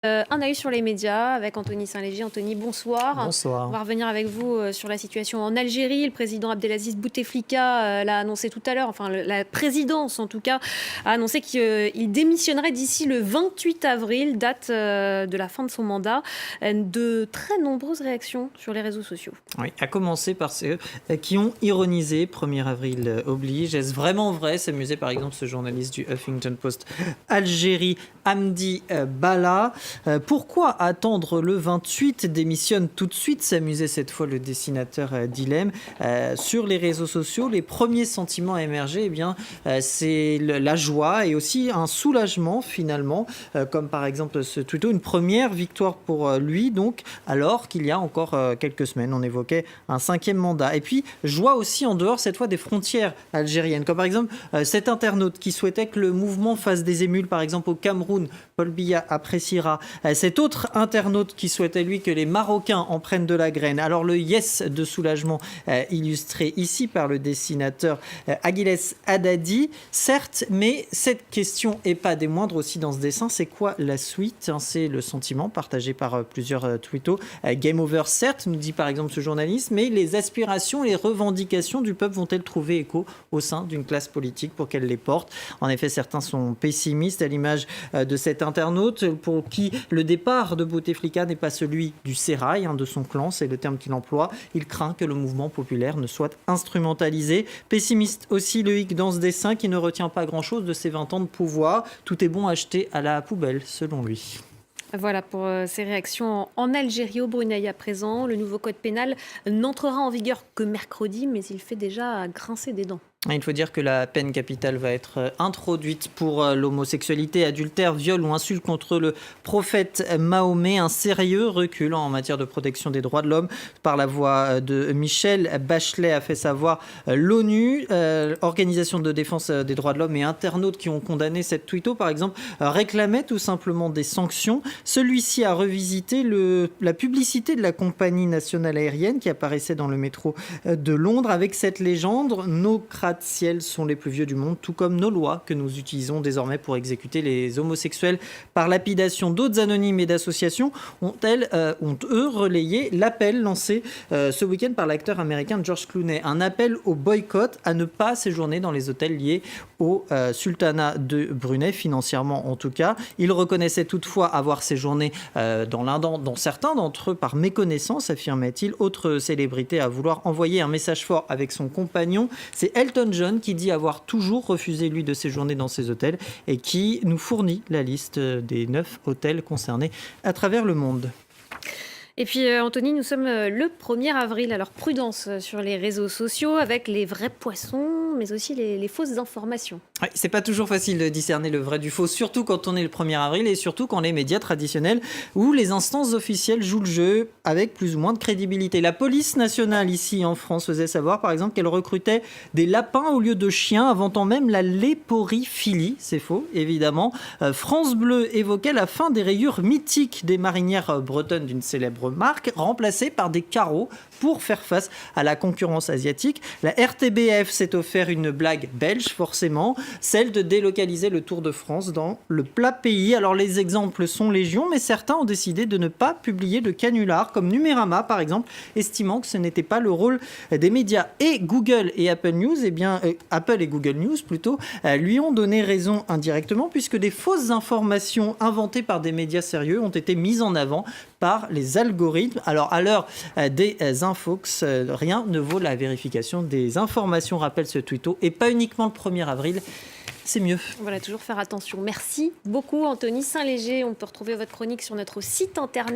Un œil sur les médias avec Anthony Saint-Léger. Anthony, bonsoir. Bonsoir. On va revenir avec vous sur la situation en Algérie. Le président Abdelaziz Bouteflika l'a annoncé tout à l'heure, enfin la présidence en tout cas, a annoncé qu'il démissionnerait d'ici le 28 avril, date de la fin de son mandat. De très nombreuses réactions sur les réseaux sociaux. Oui, à commencer par ceux qui ont ironisé, 1er avril oblige. Est-ce vraiment vrai? S'amusait par exemple ce journaliste du Huffington Post Algérie, Hamdi Bala. Pourquoi attendre le 28? Démissionne tout de suite, s'amusait cette fois le dessinateur d'Ilem. Sur les réseaux sociaux, les premiers sentiments à émerger, c'est la joie et aussi un soulagement finalement, comme par exemple ce tweet, une première victoire pour lui, donc, alors qu'il y a encore quelques semaines, on évoquait un 5e mandat. Et puis, joie aussi en dehors cette fois des frontières algériennes, comme par exemple cet internaute qui souhaitait que le mouvement fasse des émules, par exemple au Cameroun. Paul Biya appréciera. Cet autre internaute qui souhaitait, lui, que les Marocains en prennent de la graine. Alors, le yes de soulagement illustré ici par le dessinateur Aguiles Haddadi, certes, mais cette question n'est pas des moindres aussi dans ce dessin. C'est quoi la suite? C'est le sentiment partagé par plusieurs tweetos. Game over, certes, nous dit par exemple ce journaliste, mais les aspirations, les revendications du peuple vont-elles trouver écho au sein d'une classe politique pour qu'elle les porte? En effet, certains sont pessimistes, à l'image de cet internaute pour qui le départ de Bouteflika n'est pas celui du sérail, de son clan, c'est le terme qu'il emploie. Il craint que le mouvement populaire ne soit instrumentalisé. Pessimiste aussi Loïc dans ce dessin qui ne retient pas grand-chose de ses 20 ans de pouvoir. Tout est bon à jeter à la poubelle, selon lui. Voilà pour ces réactions en Algérie. Au Brunei à présent, le nouveau code pénal n'entrera en vigueur que mercredi, mais il fait déjà grincer des dents. Il faut dire que la peine capitale va être introduite pour l'homosexualité, adultère, viol ou insulte contre le prophète Mahomet. Un sérieux recul en matière de protection des droits de l'homme. Par la voix de Michelle Bachelet a fait savoir l'ONU, organisation de défense des droits de l'homme et internautes qui ont condamné cette tweeto, par exemple, réclamaient tout simplement des sanctions. Celui-ci a revisité la publicité de la compagnie nationale aérienne qui apparaissait dans le métro de Londres avec cette légende: nos gratte-ciel sont les plus vieux du monde, tout comme nos lois que nous utilisons désormais pour exécuter les homosexuels par lapidation. D'autres anonymes et d'associations ont eux relayé l'appel lancé ce week-end par l'acteur américain George Clooney, un appel au boycott, à ne pas séjourner dans les hôtels liés au sultanat de Brunei, financièrement en tout cas. Il reconnaissait toutefois avoir séjourné dans certains d'entre eux par méconnaissance, affirmait-il. Autre célébrité à vouloir envoyer un message fort avec son compagnon, c'est Elton John qui dit avoir toujours refusé lui de séjourner dans ces hôtels et qui nous fournit la liste des 9 hôtels concernés à travers le monde. Et puis Anthony, nous sommes le 1er avril, alors prudence sur les réseaux sociaux avec les vrais poissons, mais aussi les fausses informations. Oui, c'est pas toujours facile de discerner le vrai du faux, surtout quand on est le 1er avril et surtout quand les médias traditionnels ou les instances officielles jouent le jeu avec plus ou moins de crédibilité. La police nationale ici en France faisait savoir par exemple qu'elle recrutait des lapins au lieu de chiens, inventant même la léporiphilie. C'est faux, évidemment. France Bleu évoquait la fin des rayures mythiques des marinières bretonnes d'une célèbre marque, remplacée par des carreaux pour faire face à la concurrence asiatique. La RTBF s'est offert une blague belge, forcément, celle de délocaliser le Tour de France dans le plat pays. Alors les exemples sont légion, mais certains ont décidé de ne pas publier de canular, comme Numérama par exemple, estimant que ce n'était pas le rôle des médias. Et Google et Apple News, Apple et Google News plutôt, lui ont donné raison indirectement, puisque des fausses informations inventées par des médias sérieux ont été mises en avant par les algorithmes. Alors à l'heure des infox, rien ne vaut la vérification des informations, rappelle ce tweeto, et pas uniquement le 1er avril, c'est mieux. Voilà, toujours faire attention. Merci beaucoup Anthony Saint-Léger. On peut retrouver votre chronique sur notre site internet.